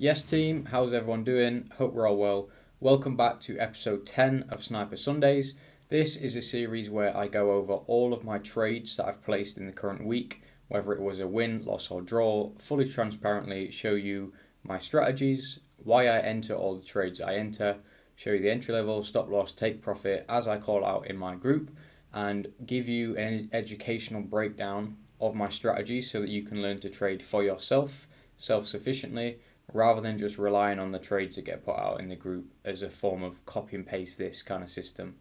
Yes team, how's everyone doing? Hope we're all well. Welcome back to episode 10 of Sniper Sundays. This is a series where I go over all of my trades that I've placed in the current week, whether it was a win, loss or draw, fully transparently show you my strategies, why I enter all the trades I enter, show you the entry level, stop loss, take profit as I call out in my group, and give you an educational breakdown of my strategies so that you can learn to trade for yourself, self-sufficiently, rather than just relying on the trades that get put out in the group as a form of copy and paste this kind of system.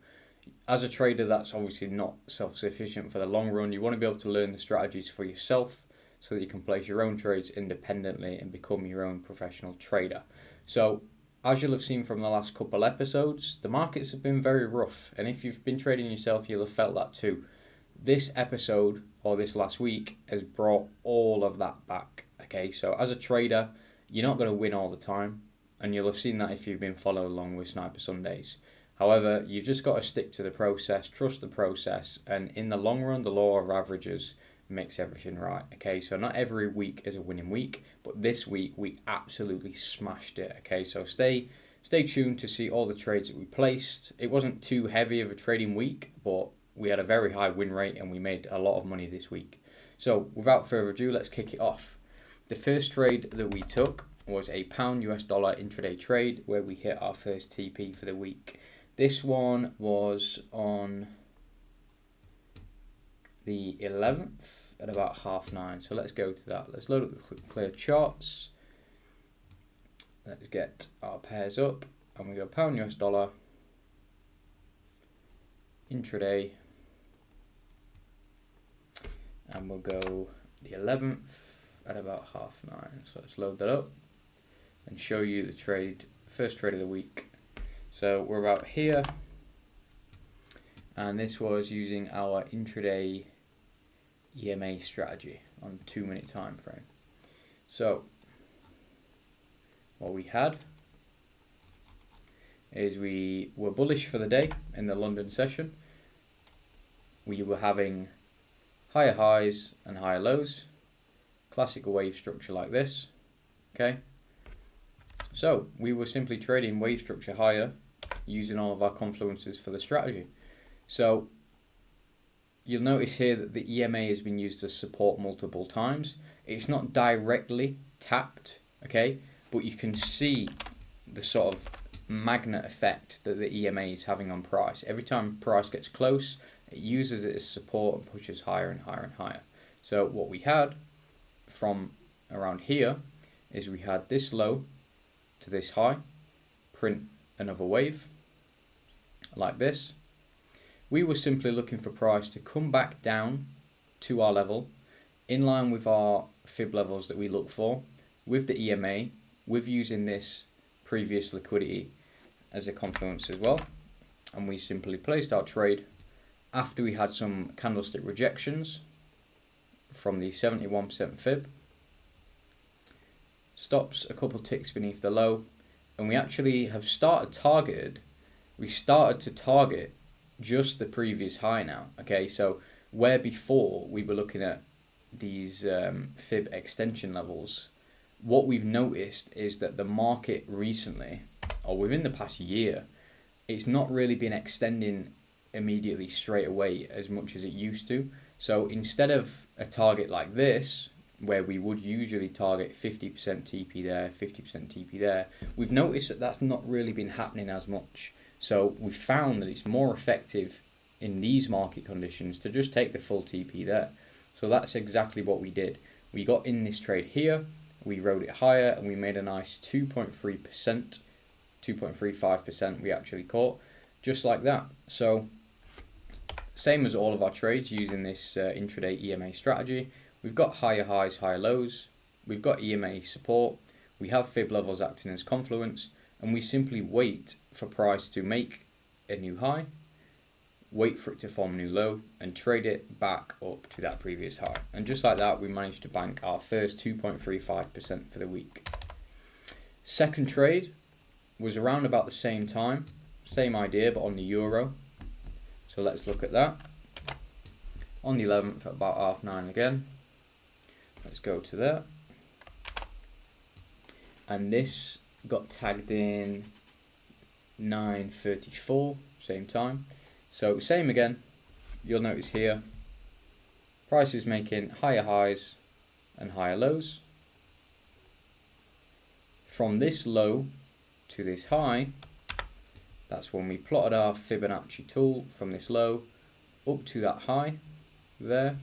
As a trader, that's obviously not self-sufficient for the long run. You want to be able to learn the strategies for yourself so that you can place your own trades independently and become your own professional trader. So, as you'll have seen from the last couple episodes, the markets have been very rough, and if you've been trading yourself, you'll have felt that too. This episode, or this last week, has brought all of that back. Okay, so as a trader, you're not going to win all the time, and you'll have seen that if you've been following along with Sniper Sundays. However, you've just got to stick to the process, trust the process, and in the long run, the law of averages makes everything right. Okay, so not every week is a winning week, but this week we absolutely smashed it. Okay, so stay tuned to see all the trades that we placed. It wasn't too heavy of a trading week, but we had a very high win rate and we made a lot of money this week. So without further ado, let's kick it off. The first trade that we took was a pound US dollar intraday trade where we hit our first TP for the week. This one was on the 11th at about 9:30. So let's go to that. Let's load up the clear charts. Let's get our pairs up and we go pound US dollar intraday, and we'll go the 11th at about 9:30. So let's load that up and show you the trade, first trade of the week. So we're about here, and this was using our intraday EMA strategy on 2-minute time frame. So what we had is we were bullish for the day in the London session. We were having higher highs and higher lows, classic wave structure like this. Okay, so we were simply trading wave structure higher using all of our confluences for the strategy. So you'll notice here that the EMA has been used as support multiple times. It's not directly tapped, okay, but you can see the sort of magnet effect that the EMA is having on price. Every time price gets close, it uses it as support and pushes higher and higher and higher. So what we had from around here is we had this low to this high, print another wave like this. We were simply looking for price to come back down to our level in line with our fib levels that we look for with the EMA, with using this previous liquidity as a confluence as well. And we simply placed our trade after we had some candlestick rejections from the 71% fib, stops a couple ticks beneath the low, and we actually have started to target just the previous high now. Okay, so where before we were looking at these fib extension levels, what we've noticed is that the market recently, or within the past year, it's not really been extending immediately straight away as much as it used to. So instead of a target like this, where we would usually target 50% TP there, 50% TP there, we've noticed that that's not really been happening as much. So we found that it's more effective in these market conditions to just take the full TP there. So that's exactly what we did. We got in this trade here, we rode it higher, and we made a nice 2.3%, 2.35% we actually caught, just like that. So same as all of our trades using this intraday EMA strategy. We've got higher highs, higher lows. We've got EMA support. We have fib levels acting as confluence, and we simply wait for price to make a new high, wait for it to form a new low, and trade it back up to that previous high. And just like that, we managed to bank our first 2.35% for the week. Second trade was around about the same time, same idea, but on the euro. So let's look at that. On the 11th at about 9:30 again. Let's go to there. and this got tagged in 9:34, same time. So same again, you'll notice here, price is making higher highs and higher lows. From this low to this high, that's when we plotted our Fibonacci tool from this low up to that high there.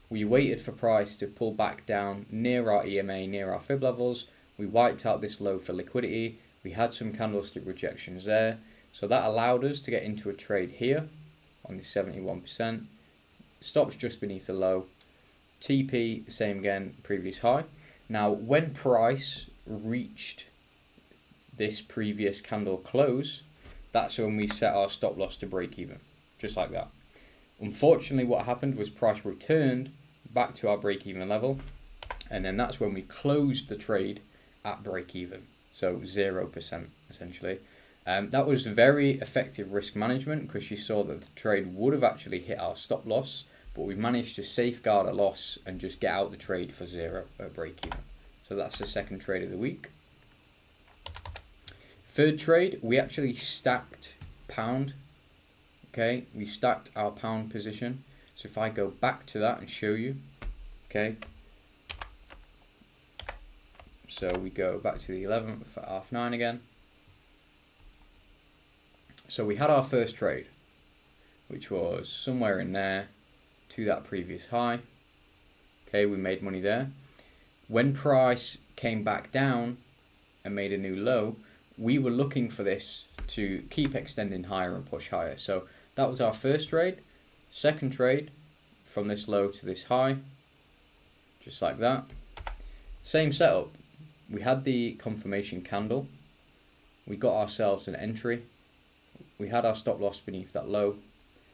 We waited for price to pull back down near our EMA, near our fib levels. We wiped out this low for liquidity. We had some candlestick rejections there. So that allowed us to get into a trade here on the 71%. Stops just beneath the low. TP, same again, previous high. Now, when price reached this previous candle close, that's when we set our stop loss to break even, just like that. Unfortunately, what happened was price returned back to our break even level, and then that's when we closed the trade at break even, so 0% essentially. That was very effective risk management because you saw that the trade would have actually hit our stop loss, but we managed to safeguard a loss and just get out the trade for 0 at break even. So that's the second trade of the week. Third trade, we actually stacked pound. Okay, we stacked our pound position. So if I go back to that and show you, okay. So we go back to the 11th at 9:30 again. So we had our first trade, which was somewhere in there to that previous high. Okay, we made money there. When price came back down and made a new low, we were looking for this to keep extending higher and push higher. So that was our first trade. Second trade, from this low to this high, just like that. Same setup. We had the confirmation candle. We got ourselves an entry. We had our stop loss beneath that low,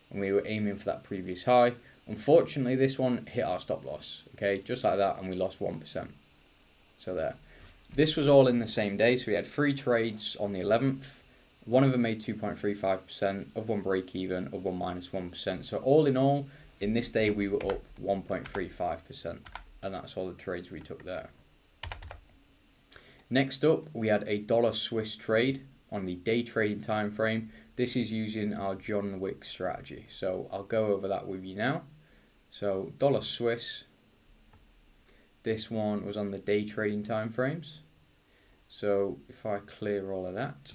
and we were aiming for that previous high. Unfortunately, this one hit our stop loss, okay, just like that, and we lost 1%. So there. This was all in the same day, so we had 3 trades on the 11th. One of them made 2.35%, of one break even, of one minus 1%. So all in all, in this day, we were up 1.35%, and that's all the trades we took there. Next up, we had a dollar Swiss trade on the day trading time frame. This is using our John Wick strategy. So I'll go over that with you now. So dollar Swiss, this one was on the day trading time frames. So if I clear all of that,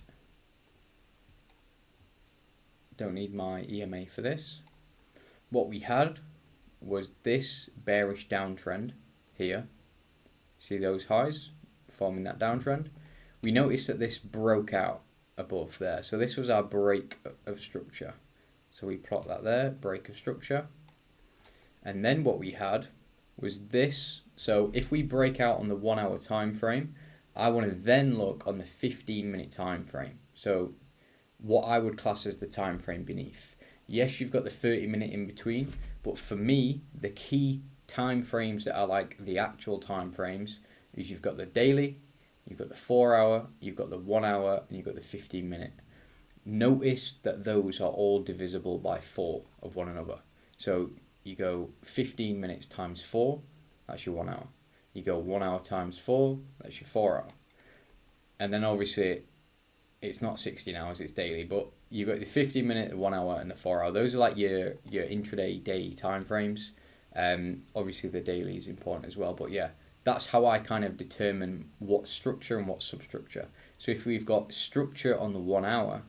don't need my EMA for this. What we had was this bearish downtrend here. See those highs forming that downtrend? We noticed that this broke out above there. So this was our break of structure. So we plot that there, break of structure. And then what we had was this. So if we break out on the 1 hour time frame, I want to then look on the 15-minute time frame. So what I would class as the time frame beneath. Yes, you've got the 30-minute in between, but for me, the key time frames that are like the actual time frames is you've got the daily, you've got the 4 hour, you've got the 1 hour, and you've got the 15-minute. Notice that those are all divisible by 4 of one another. So you go 15 minutes times 4, that's your 1 hour. You go 1 hour times 4, that's your 4 hour. And then obviously, it's not 16 hours, it's daily, but you've got the 15-minute, the 1 hour, and the 4 hour. Those are like your intraday day time frames. Obviously, the daily is important as well, but yeah, that's how I kind of determine what structure and what substructure. So if we've got structure on the 1 hour,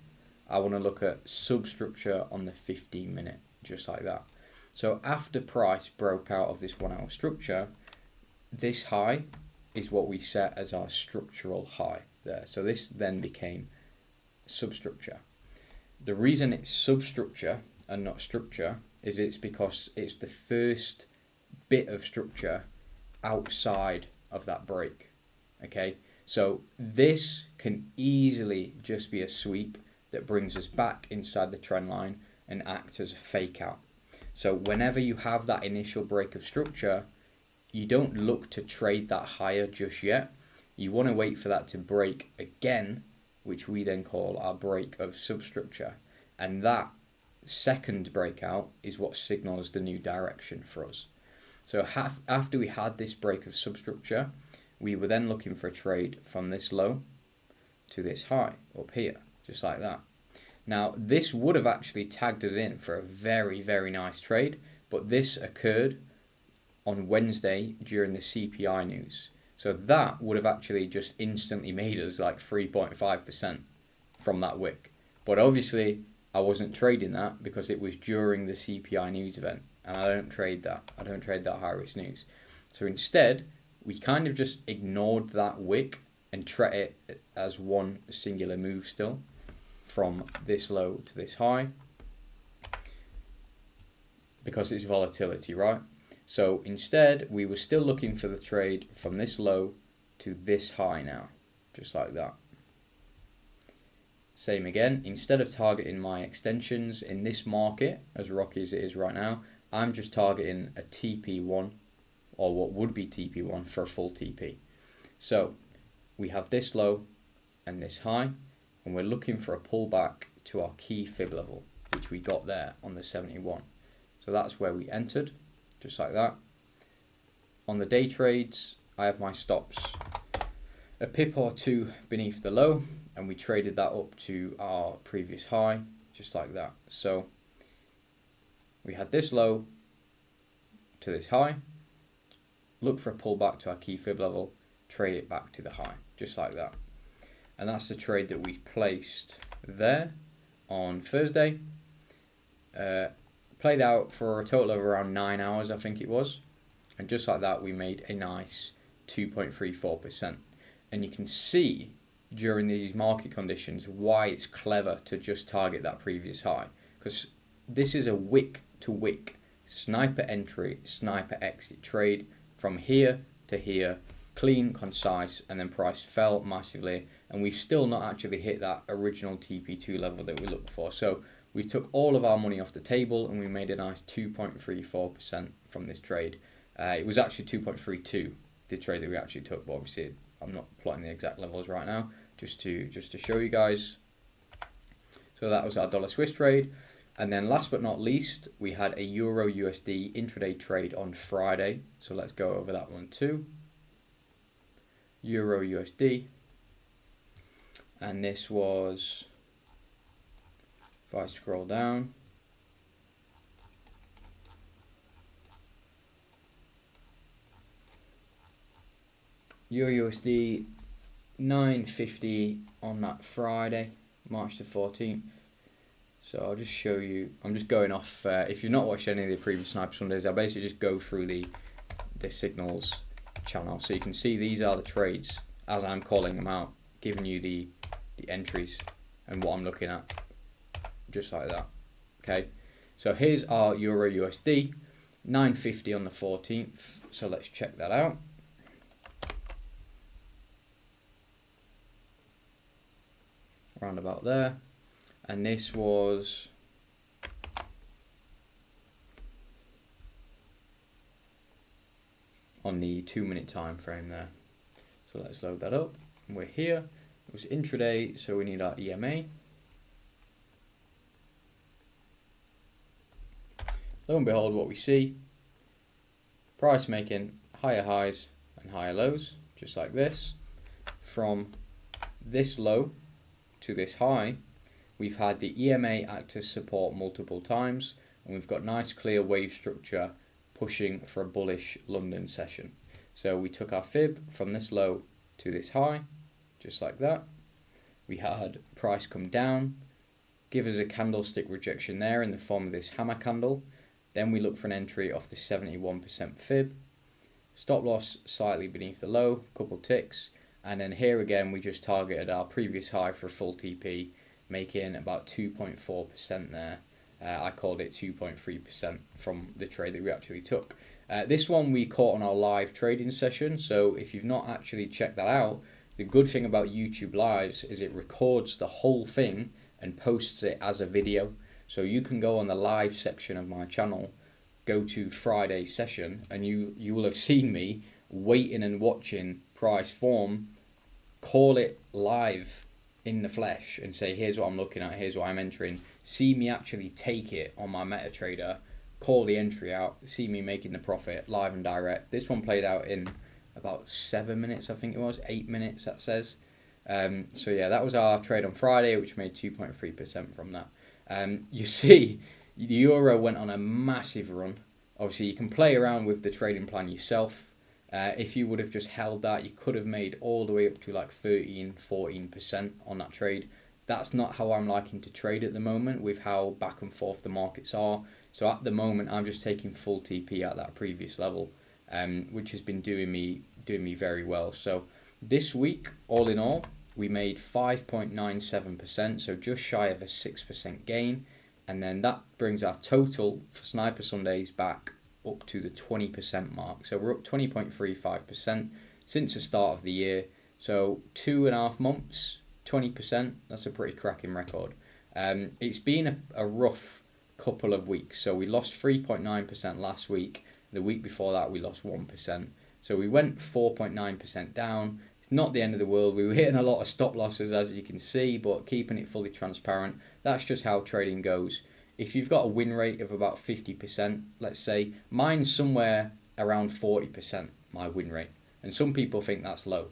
I want to look at substructure on the 15-minute, just like that. So after price broke out of this 1 hour structure, this high is what we set as our structural high there. So this then became substructure. The reason it's substructure and not structure is it's because it's the first bit of structure outside of that break. Okay, so this can easily just be a sweep that brings us back inside the trend line and acts as a fake out. So whenever you have that initial break of structure, you don't look to trade that higher just yet. You want to wait for that to break again, which we then call our break of substructure. And that second breakout is what signals the new direction for us. So after we had this break of substructure, we were then looking for a trade from this low to this high up here, just like that. Now, this would have actually tagged us in for a very, very nice trade, but this occurred on Wednesday during the CPI news. So that would have actually just instantly made us like 3.5% from that wick. But obviously, I wasn't trading that because it was during the CPI news event, and I don't trade that. I don't trade that high risk news. So instead, we kind of just ignored that wick and treat it as one singular move still, from this low to this high, because it's volatility, right? So instead, we were still looking for the trade from this low to this high now, just like that. Same again, instead of targeting my extensions in this market, as rocky as it is right now, I'm just targeting a TP1, or what would be TP1 for a full TP. So we have this low and this high, and we're looking for a pullback to our key fib level, which we got there on the 71. So that's where we entered, just like that. On the day trades, I have my stops a pip or two beneath the low, and we traded that up to our previous high, just like that. So we had this low to this high, look for a pullback to our key fib level, trade it back to the high, just like that. And that's the trade that we placed there on Thursday. Played out for a total of around 9 hours, I think it was. And just like that, we made a nice 2.34%. And you can see during these market conditions why it's clever to just target that previous high. Because this is a wick to wick, sniper entry, sniper exit trade from here to here, clean, concise, and then price fell massively, and we've still not actually hit that original TP2 level that we looked for. So we took all of our money off the table and we made a nice 2.34% from this trade. It was actually 2.32, the trade that we actually took, but obviously I'm not plotting the exact levels right now, just to show you guys. So that was our dollar Swiss trade. And then last but not least, we had a Euro USD intraday trade on Friday. So let's go over that one too. Euro USD, and this was, if I scroll down, Euro USD 950 on that Friday, March the 14th. So I'll just show you, I'm just going off, if you've not watched any of the previous Sniper Sundays, I'll basically just go through the signals channel, so you can see these are the trades as I'm calling them out, giving you the entries and what I'm looking at, just like that. Okay, so here's our Euro USD 950 on the 14th, so let's check that out. Around about there, and this was on the 2-minute time frame there. So let's load that up. We're here. It was intraday, so we need our EMA. Lo and behold, what we see, price making higher highs and higher lows, just like this. From this low to this high, we've had the EMA act as support multiple times, and we've got nice clear wave structure pushing for a bullish London session. So we took our fib from this low to this high, just like that. We had price come down, give us a candlestick rejection there in the form of this hammer candle. Then we look for an entry off the 71% fib. Stop loss slightly beneath the low, couple ticks. And then here again, we just targeted our previous high for a full TP, making about 2.4% there. I called it 2.3% from the trade that we actually took. This one we caught on our live trading session, so if you've not actually checked that out, the good thing about YouTube Lives is it records the whole thing and posts it as a video. So you can go on the live section of my channel, go to Friday's session, and you will have seen me waiting and watching price form, call it live in the flesh and say, here's what I'm looking at, here's what I'm entering. See me actually take it on my MetaTrader, call the entry out, see me making the profit live and direct. This one played out in about 7 minutes, I think it was, 8 minutes that says. So yeah, that was our trade on Friday, which made 2.3% from that. You see, the euro went on a massive run. Obviously, you can play around with the trading plan yourself. If you would have just held that, you could have made all the way up to like 13-14% on that trade. That's not how I'm liking to trade at the moment with how back and forth the markets are. So at the moment, I'm just taking full TP at that previous level, which has been doing me very well. So this week, all in all, we made 5.97%, so just shy of a 6% gain. And then that brings our total for Sniper Sundays back up to the 20% mark. So we're up 20.35% since the start of the year. So 2.5 months, 20%. That's a pretty cracking record. It's been a rough couple of weeks. So we lost 3.9% last week. The week before that, we lost 1%. So we went 4.9% down. It's not the end of the world. We were hitting a lot of stop losses, as you can see, but keeping it fully transparent. That's just how trading goes. If you've got a win rate of about 50%, let's say, mine's somewhere around 40%, my win rate. And some people think that's low.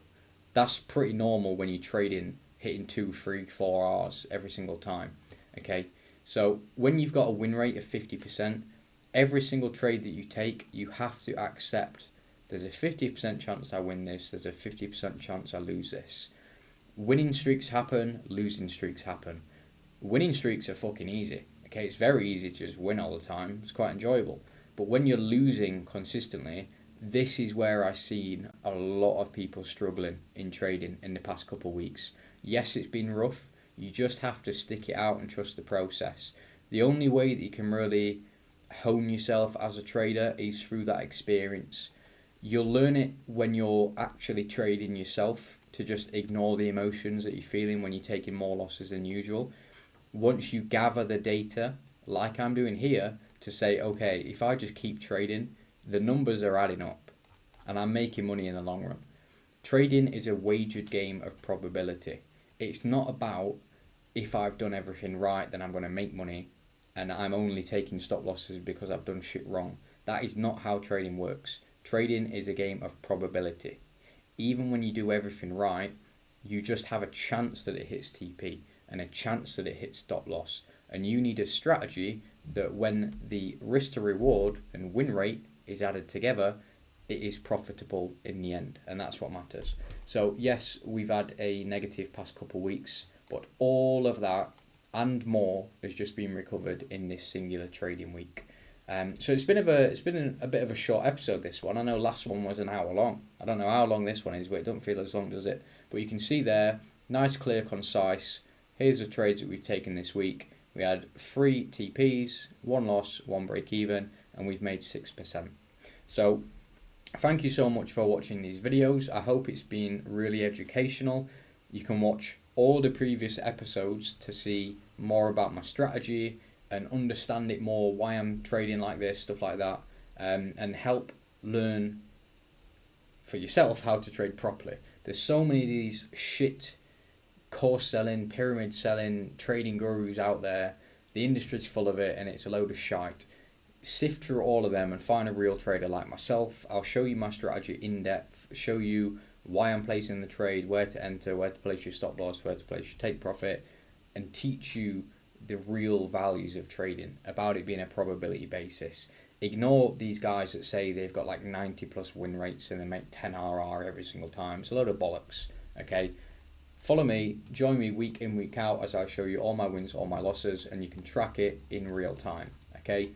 That's pretty normal when you're trading, hitting 2, 3, 4 Rs every single time. Okay, so when you've got a win rate of 50%, every single trade that you take, you have to accept there's a 50% chance I win this, there's a 50% chance I lose this. Winning streaks happen, losing streaks happen. Winning streaks are fucking easy. Okay, it's very easy to just win all the time. It's quite enjoyable. But when you're losing consistently, this is where I've seen a lot of people struggling in trading in the past couple of weeks. Yes, it's been rough. You just have to stick it out and trust the process. The only way that you can really hone yourself as a trader is through that experience. You'll learn it when you're actually trading yourself to just ignore the emotions that you're feeling when you're taking more losses than usual. Once you gather the data, like I'm doing here, to say, okay, if I just keep trading, the numbers are adding up and I'm making money in the long run. Trading is a wagered game of probability. It's not about if I've done everything right, then I'm going to make money and I'm only taking stop losses because I've done shit wrong. That is not how trading works. Trading is a game of probability. Even when you do everything right, you just have a chance that it hits TP and a chance that it hits stop loss. And you need a strategy that when the risk to reward and win rate is added together, it is profitable in the end. And that's what matters. So yes, we've had a negative past couple of weeks, but all of that and more has just been recovered in this singular trading week. So it's been a bit of a short episode, this one. I know last one was an hour long. I don't know how long this one is, but it don't feel as long, does it? But you can see there, nice, clear, concise. Here's the trades that we've taken this week. We had 3 TPs, 1 loss, 1 break even, and we've made 6%. So thank you so much for watching these videos. I hope it's been really educational. You can watch all the previous episodes to see more about my strategy and understand it more, why I'm trading like this, stuff like that, and help learn for yourself how to trade properly. There's so many of these shit course selling, pyramid selling, trading gurus out there. The industry's full of it and it's a load of shite. Sift through all of them and find a real trader like myself. I'll show you my strategy in depth, show you why I'm placing the trade, where to enter, where to place your stop loss, where to place your take profit, and teach you the real values of trading, about it being a probability basis. Ignore these guys that say they've got like 90 plus win rates and they make 10 RR every single time. It's a load of bollocks, okay? Follow me, join me week in, week out as I show you all my wins, all my losses, and you can track it in real time, okay?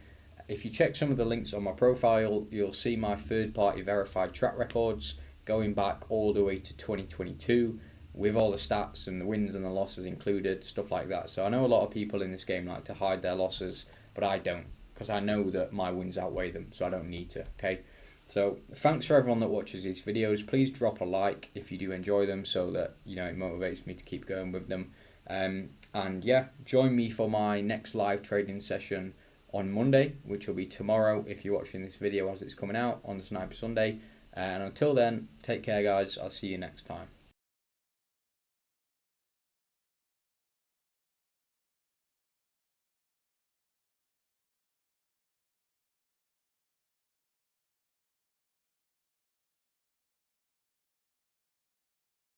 If you check some of the links on my profile, you'll see my third-party verified track records going back all the way to 2022 with all the stats and the wins and the losses included, stuff like that. So I know a lot of people in this game like to hide their losses, but I don't, because I know that my wins outweigh them, so I don't need to, okay? So thanks for everyone that watches these videos. Please drop a like if you do enjoy them so that, you know, it motivates me to keep going with them. And yeah, join me for my next live trading session on Monday, which will be tomorrow if you're watching this video as it's coming out on the Sniper Sunday. And until then, take care guys, I'll see you next time.